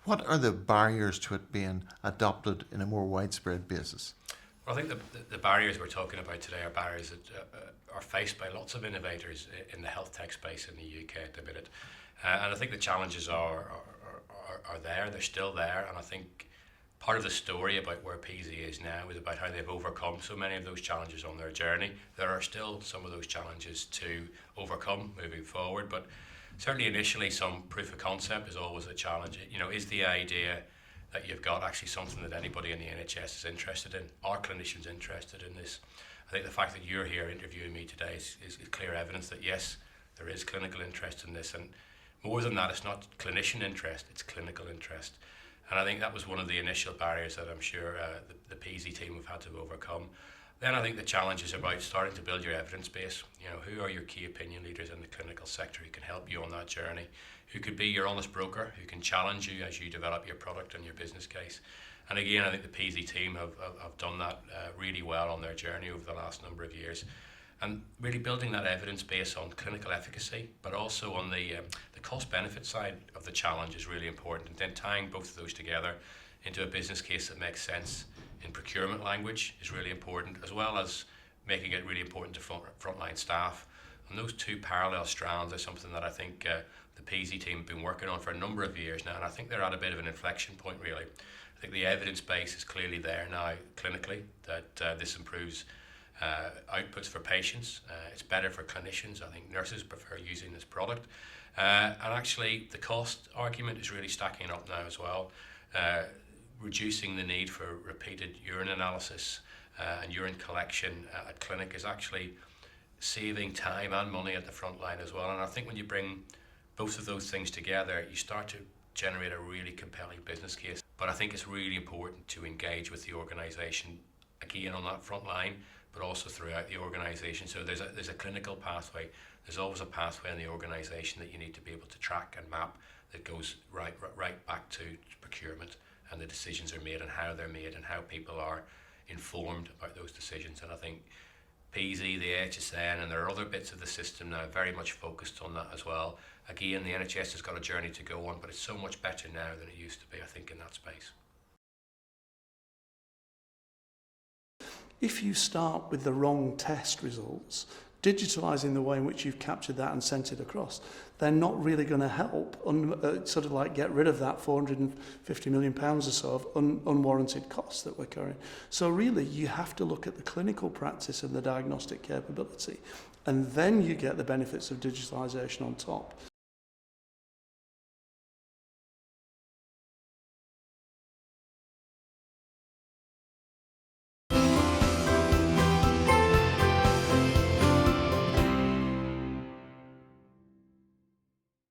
What are the barriers to it being adopted in a more widespread basis? Well, I think the barriers we're talking about today are barriers that are faced by lots of innovators in the health tech space in the UK at the minute. And I think the challenges are there, they're still there. And I think part of the story about where Peezy is now is about how they've overcome so many of those challenges on their journey. There are still some of those challenges to overcome moving forward, but certainly initially some proof of concept is always a challenge. You know, is the idea that you've got actually something that anybody in the NHS is interested in? Are clinicians interested in this? I think the fact that you're here interviewing me today is clear evidence that yes, there is clinical interest in this, and more than that, it's not clinician interest, it's clinical interest. And I think that was one of the initial barriers that I'm sure the Peezy team have had to overcome. Then I think the challenge is about starting to build your evidence base. You know, who are your key opinion leaders in the clinical sector who can help you on that journey, who could be your honest broker, who can challenge you as you develop your product and your business case. And again, I think the Peezy team have done that really well on their journey over the last number of years. And really building that evidence base on clinical efficacy, but also on the cost-benefit side of the challenge is really important. And then tying both of those together into a business case that makes sense in procurement language is really important, as well as making it really important to frontline staff. And those two parallel strands are something that I think the Peezy team have been working on for a number of years now, and I think they're at a bit of an inflection point, really. I think the evidence base is clearly there now clinically, that this improves outputs for patients. It's better for clinicians. I think nurses prefer using this product. And actually, the cost argument is really stacking up now as well. Reducing the need for repeated urine analysis and urine collection at clinic is actually saving time and money at the front line as well. And I think when you bring both of those things together, you start to generate a really compelling business case. But I think it's really important to engage with the organisation, again on that front line, but also throughout the organisation. So there's a clinical pathway. There's always a pathway in the organisation that you need to be able to track and map that goes right back to procurement, and the decisions are made and how they're made and how people are informed about those decisions. And I think Peezy, the AHSN, and there are other bits of the system now very much focused on that as well. Again, the NHS has got a journey to go on, but it's so much better now than it used to be, I think, in that space. If you start with the wrong test results, digitalising the way in which you've captured that and sent it across, they're not really going to help sort of like get rid of that £450 million or so of unwarranted costs that we're carrying. So really, you have to look at the clinical practice and the diagnostic capability, and then you get the benefits of digitalisation on top.